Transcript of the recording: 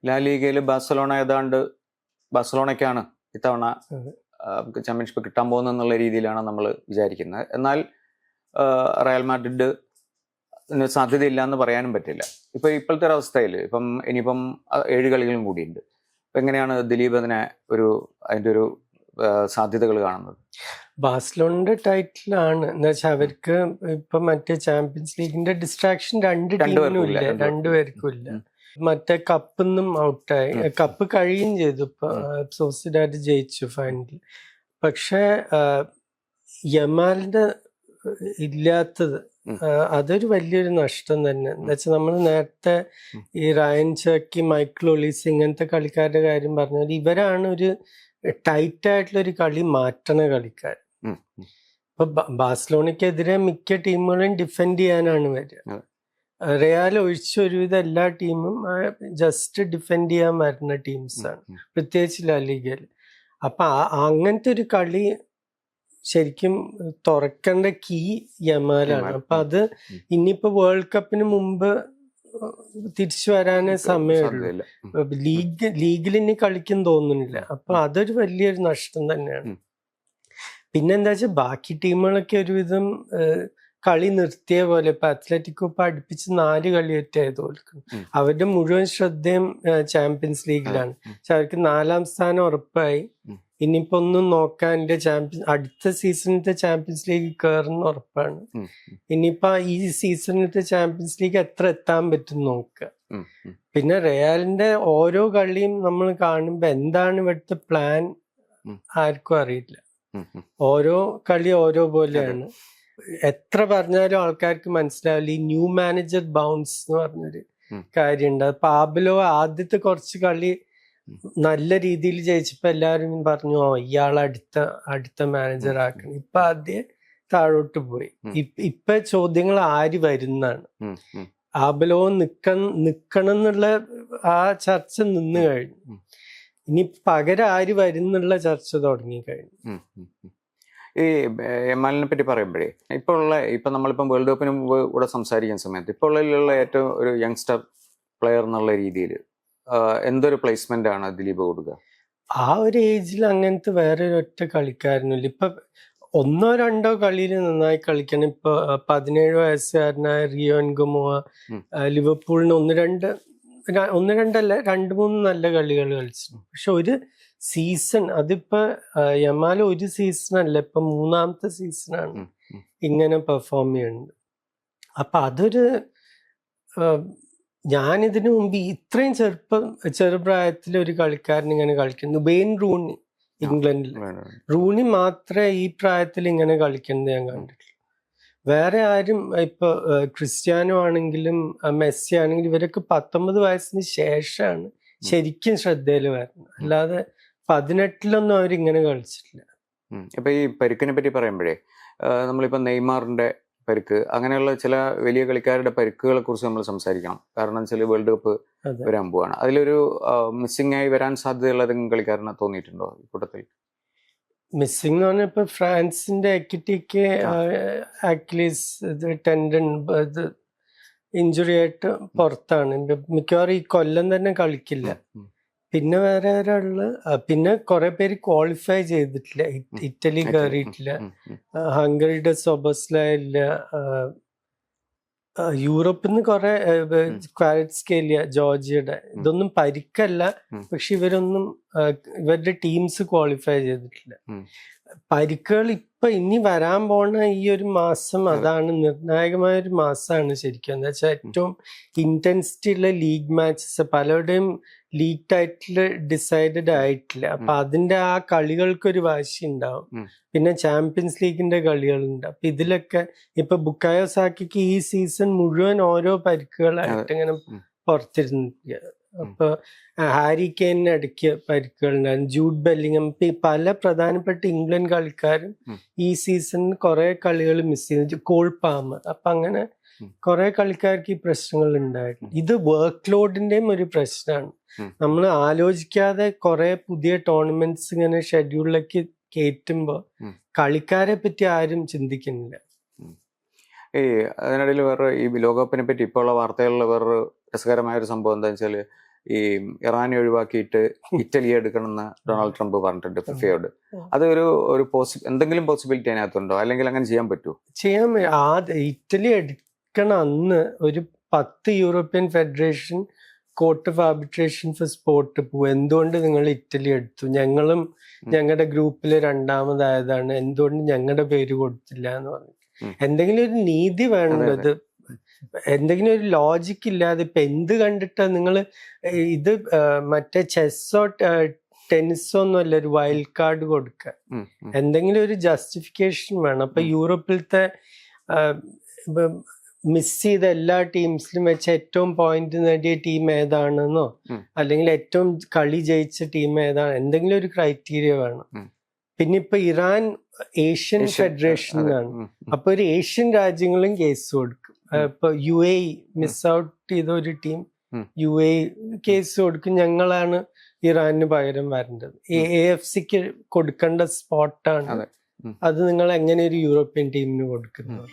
ലാ ലീഗയിൽ ബാഴ്സലോണയ്ക്കാണ് ഇത്തവണ ചാമ്പ്യൻഷിപ്പ് കിട്ടാൻ പോകുന്നുള്ള രീതിയിലാണ് നമ്മൾ വിചാരിക്കുന്നത്. എന്നാൽ റയൽ മാഡ്രിഡ് സാധ്യതയില്ല എന്ന് പറയാനും പറ്റില്ല. ഇപ്പോഴത്തെ ഒരു അവസ്ഥയിൽ ഇനിയിപ്പം 7 കളികളും കൂടിയുണ്ട്. അപ്പം എങ്ങനെയാണ് ദിലീപ് അതിൻ്റെ ഒരു സാധ്യതകൾ കാണുന്നത്? ബാഴ്സലോണയുടെ ടൈറ്റിലാണ് എന്താ വെച്ചാൽ അവർക്ക് ഇപ്പൊ മറ്റേ ചാമ്പ്യൻസ് ലീഗിന്റെ ഡിസ്ട്രാക്ഷൻ രണ്ടുപേർക്കും ഇല്ല. മറ്റേ കപ്പിന്നും ഔട്ടായി, കപ്പ് കഴിയും ചെയ്തു. ഇപ്പൊ സോസിഡാഡ് ജയിച്ചു ഫൈനലിൽ. പക്ഷെ യമാലിന്റെ ഇല്ലാത്തത് അതൊരു വലിയൊരു നഷ്ടം തന്നെ. എന്താ വെച്ചാൽ നമ്മൾ നേരത്തെ ഈ റയൻ ചെക്കി, മൈക്കിൾ ഒളീസ് ഇങ്ങനത്തെ കളിക്കാരുടെ കാര്യം പറഞ്ഞാൽ ഇവരാണ് ഒരു ടൈറ്റ് ആയിട്ടുള്ള ഒരു കളി മാറ്റണ കളിക്കാർ. ഇപ്പൊ ബാഴ്സലോണയ്ക്കെതിരെ മിക്ക ടീമുകളും ഡിഫെൻഡ് ചെയ്യാനാണ് വരിക. റയൽ ഒഴിച്ച് ഒരുവിധം എല്ലാ ടീമും ജസ്റ്റ് ഡിഫെൻഡ് ചെയ്യാൻ വരുന്ന ടീംസാണ്, പ്രത്യേകിച്ച് ലാ ലീഗയിൽ. അപ്പൊ അങ്ങനത്തെ ഒരു കളി ശരിക്കും തുറക്കേണ്ട കീ യമാലാണ്. അപ്പൊ അത് ഇനിയിപ്പോ വേൾഡ് കപ്പിന് മുമ്പ് തിരിച്ചു വരാനേ സമയമുള്ളൂ. ലീഗിൽ ഇനി കളിക്കും തോന്നുന്നില്ല. അപ്പൊ അതൊരു വലിയൊരു നഷ്ടം തന്നെയാണ്. പിന്നെന്താ വെച്ചാൽ ബാക്കി ടീമുകളൊക്കെ ഒരുവിധം കളി നിർത്തിയ പോലെ. ഇപ്പൊ അത്ലറ്റിക്കോ ഇപ്പൊ അടുപ്പിച്ച് 4 കളിയൊറ്റായി തോൽക്കും. അവരുടെ മുഴുവൻ ശ്രദ്ധയും ചാമ്പ്യൻസ് ലീഗിലാണ്. പക്ഷെ അവർക്ക് 4ാം സ്ഥാനം ഉറപ്പായി. ഇനിയിപ്പോ ഒന്നും നോക്കാൻ അടുത്ത സീസണിലത്തെ ചാമ്പ്യൻസ് ലീഗ് കയറുന്ന ഉറപ്പാണ്. ഇനിയിപ്പോ ഈ സീസണിലത്തെ ചാമ്പ്യൻസ് ലീഗ് എത്ര എത്താൻ പറ്റും നോക്കുക. പിന്നെ റയലിന്റെ ഓരോ കളിയും നമ്മൾ കാണുമ്പോ എന്താണ് ഇവിടുത്തെ പ്ലാൻ ആർക്കും അറിയില്ല. ഓരോ കളി ഓരോ പോലെയാണ്. എത്ര പറഞ്ഞാലും ആൾക്കാർക്ക് മനസ്സിലാവില്ല. ഈ ന്യൂ മാനേജർ ബൗൺസ് എന്ന് പറഞ്ഞൊരു കാര്യമുണ്ട്. പാബ്ലോ ആദ്യത്തെ കുറച്ച് കളി നല്ല രീതിയിൽ ജയിച്ചപ്പോ എല്ലാവരും പറഞ്ഞു ഇയാൾ അടുത്ത മാനേജർ ആക്കണം. ഇപ്പൊ ആദ്യം താഴോട്ട് പോയി. ഇപ്പൊ ചോദ്യങ്ങൾ ആര് വരുന്നാണ്. ആബലോ നിക്കണം എന്നുള്ള ആ ചർച്ച നിന്ന് കഴിഞ്ഞു. ഇനി പകരം ആര് വരുന്നുള്ള ചർച്ച തുടങ്ങി കഴിഞ്ഞു. ഈ യമാലിനെ പറ്റി പറയുമ്പോഴേ ഇപ്പൊ നമ്മളിപ്പം വേൾഡ് കപ്പിന് മുമ്പ് കൂടെ സംസാരിക്കുന്ന സമയത്ത് ഇപ്പോൾ ഉള്ള ഏറ്റവും ഒരു യങ്സ്റ്റർ പ്ലെയർ എന്നുള്ള രീതിയിൽ എന്തൊരു പ്ലേസ്മെന്റ് ആണ് ദിലീപ് കൊടുക്കുക? ആ ഒരു ഏജിൽ അങ്ങനത്തെ വേറെ ഒറ്റ കളിക്കാരനില്ല. ഇപ്പൊ 1 or 2 കളിയിൽ നന്നായി കളിക്കണം. ഇപ്പൊ 17 വയസ്സുകാരനായ റിയോൻ ഗമോവ ലിവർപൂളിന് 2-3 നല്ല കളികൾ കളിച്ചു. പക്ഷെ ഒരു സീസൺ, അതിപ്പോ യമാൽ ഒരു സീസൺ അല്ല, ഇപ്പൊ 3ാമത്തെ സീസണാണ് ഇങ്ങനെ പെർഫോം ചെയ്യുന്നത്. അപ്പൊ അതൊരു ഞാനിതിനു മുമ്പ് ഇത്രയും ചെറുപ്രായത്തിൽ ഒരു കളിക്കാരൻ ഇങ്ങനെ കളിക്കുന്നു. വെയിൻ റൂണി ഇംഗ്ലണ്ടിൽ, റൂണി മാത്രമേ ഈ പ്രായത്തിൽ ഇങ്ങനെ കളിക്കുന്നത് ഞാൻ കണ്ടിട്ടുള്ളൂ. വേറെ ആരും ഇപ്പൊ ക്രിസ്ത്യാനോ ആണെങ്കിലും മെസ്സി ആണെങ്കിലും ഇവരൊക്കെ 19 വയസ്സിന് ശേഷമാണ് ശരിക്കും ശ്രദ്ധയിൽ വരുന്നത്. അല്ലാതെ 18ലൊന്നും അവരിങ്ങനെ കളിച്ചിട്ടില്ല. ഇപ്പൊ ഈ പരിക്കിനെ പറ്റി പറയുമ്പോഴേ നമ്മളിപ്പോ നെയ്മാറിന്റെ പരിക്ക്, അങ്ങനെയുള്ള ചില വലിയ കളിക്കാരുടെ പരിക്കുകളെ കുറിച്ച് നമ്മൾ സംസാരിക്കണം. കാരണം വെച്ചാൽ വേൾഡ് കപ്പ് വരാൻ പോവാണ്. അതിലൊരു മിസ്സിംഗ് ആയി വരാൻ സാധ്യതയുള്ള ഏതെങ്കിലും കളിക്കാരനെ തോന്നിയിട്ടുണ്ടോ ഈ കൂട്ടത്തിൽ? മിസ്സിംഗ് എന്ന് പറഞ്ഞാൽ ഇപ്പൊ ഫ്രാൻസിന്റെ എക്കിറ്റിക്ക് അക്ലീസ് ടെൻഡൻ ഇഞ്ചുറി ആയിട്ട് പുറത്താണ്. മിക്കവാറും ഈ കൊല്ലം തന്നെ കളിക്കില്ല. പിന്നെ വേറെ ഒരാള്, പിന്നെ കുറെ പേര് ക്വാളിഫൈ ചെയ്തിട്ടില്ല. ഇറ്റലി കയറിയിട്ടില്ല, ഹംഗറിയുടെ സൊബസ്ലയില്ല, യൂറോപ്പിൽ നിന്ന് കുറെ ക്വാരറ്റ്സ്കേലിയ ജോർജിയയുടെ, ഇതൊന്നും പരിക്കല്ല. പക്ഷെ ഇവരുടെ ടീംസ് ക്വാളിഫൈ ചെയ്തിട്ടില്ല. പരിക്കുകൾ ഇപ്പൊ ഇനി വരാൻ പോണ ഈ ഒരു മാസം അതാണ് നിർണായകമായ ഒരു മാസമാണ് ശരിക്കും. എന്താ വെച്ചാൽ ഏറ്റവും ഇന്റൻസിറ്റി ഉള്ള ലീഗ് മാച്ചസ്, പലരുടെയും ലീഗ് ടൈറ്റിൽ ഡിസൈഡഡ് ആയിട്ടില്ല. അപ്പൊ അതിന്റെ ആ കളികൾക്കൊരു വാശി ഉണ്ടാവും. പിന്നെ ചാമ്പ്യൻസ് ലീഗിന്റെ കളികളുണ്ട്. അപ്പൊ ഇതിലൊക്കെ ഇപ്പൊ ബുക്കായോ സാക്കിക്ക് ഈ സീസൺ മുഴുവൻ ഓരോ പരിക്കുകളായിട്ട് ഇങ്ങനെ പുറത്തിരുന്നില്ല. അപ്പൊ ഹാരി കെയ്നിന് ഇടയ്ക്ക് പരിക്കുകളുണ്ടായിരുന്നു, ജൂഡ് ബെല്ലിംഗം, പല പ്രധാനപ്പെട്ട ഇംഗ്ലണ്ട് കളിക്കാരും ഈ സീസണിൽ കുറെ കളികൾ മിസ് ചെയ്തു, കോൾ പാമർ. അപ്പൊ അങ്ങനെ കുറെ കളിക്കാർക്ക് ഈ പ്രശ്നങ്ങൾ ഉണ്ടായിട്ടുണ്ട്. ഇത് വർക്ക് ലോഡിന്റെയും ഒരു പ്രശ്നമാണ്. നമ്മൾ ആലോചിക്കാതെ കുറെ പുതിയ ടൂർണമെന്റ്സ് ഇങ്ങനെ ഷെഡ്യൂളിലേക്ക് കയറ്റുമ്പോ കളിക്കാരെ പറ്റി ആരും ചിന്തിക്കുന്നില്ല. അതിനിടയിൽ വേറെ ഈ ലോകകപ്പിനെ പറ്റി ഇപ്പോൾ ഉള്ള വാർത്തകളിൽ വേറൊരു രസകരമായ ഒരു സംഭവം എന്താ വെച്ചാൽ, ഈ ഇറാനെ ഒഴിവാക്കിയിട്ട് ഇറ്റലിയെ എടുക്കണമെന്ന് ഡൊണാൾഡ് ട്രംപ് പറഞ്ഞിട്ടുണ്ട് ഫിഫയോട്. അതൊരു എന്തെങ്കിലും പോസിബിലിറ്റി അതിനകത്തുണ്ടോ, അല്ലെങ്കിൽ അങ്ങനെ ചെയ്യാൻ പറ്റുമോ? ഇറ്റലി എടുക്കണ അന്ന് ഒരു 10 European federation court of arbitration for sport പോകും. എന്തുകൊണ്ട് നിങ്ങൾ ഇറ്റലി എടുത്തു? ഞങ്ങളും ഞങ്ങളുടെ ഗ്രൂപ്പിൽ രണ്ടാമതായതാണ്, എന്തുകൊണ്ട് ഞങ്ങളുടെ പേര് കൊടുത്തില്ല എന്ന് പറഞ്ഞു. എന്തെങ്കിലും ഒരു നീതി വേണമല്ലോ. ഇത് എന്തെങ്കിലും ഒരു ലോജിക് ഇല്ലാതെ ഇപ്പൊ എന്ത് കണ്ടിട്ടാ നിങ്ങൾ ഇത് മറ്റേ ചെസ്സോ ടെന്നീസോ ഒന്നും അല്ല ഒരു വൈൽഡ് കാർഡ് കൊടുക്കുക. എന്തെങ്കിലും ഒരു ജസ്റ്റിഫിക്കേഷൻ വേണം. അപ്പൊ യൂറോപ്പിലത്തെ മിസ് ചെയ്ത എല്ലാ ടീംസിലും വെച്ച് ഏറ്റവും പോയിന്റ് നേടിയ ടീം ഏതാണെന്നോ അല്ലെങ്കിൽ ഏറ്റവും കളി ജയിച്ച ടീം ഏതാണ്, എന്തെങ്കിലും ഒരു ക്രൈറ്റീരിയ വേണം. പിന്നെ ഇപ്പൊ ഇറാൻ ഏഷ്യൻ ഫെഡറേഷനാണ്. അപ്പൊ ഒരു ഏഷ്യൻ രാജ്യങ്ങളും കേസ് കൊടുക്കും. ഇപ്പൊ UAE മിസ് ഔട്ട് ചെയ്ത ഒരു ടീം UAE കേസ് കൊടുക്കും, ഞങ്ങളാണ് ഇറാനിന് പകരം വരേണ്ടത്. AFCക്ക് കൊടുക്കേണ്ട സ്പോട്ടാണ് അത്, നിങ്ങൾ എങ്ങനെ ഒരു യൂറോപ്യൻ ടീമിന് കൊടുക്കുന്നു?